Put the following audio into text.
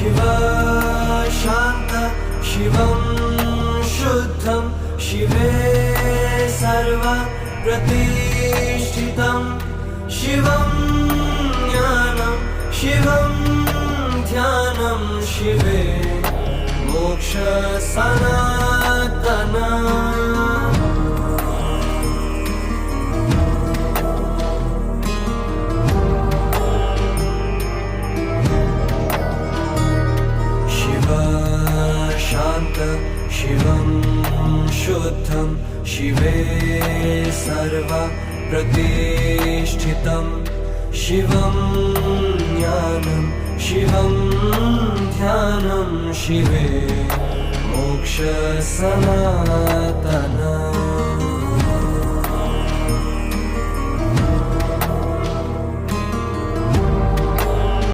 शिव शान्त शिवं शुद्धं शिवे सर्वप्रतिष्ठितं शिवं ज्ञानं शिवं ध्यानं शिवे मोक्ष सनातनम् शिवं शुद्धं शिवे सर्वप्रतिष्ठितं शिवं ज्ञानं शिवं ध्यानं शिवे मोक्ष सनातनम्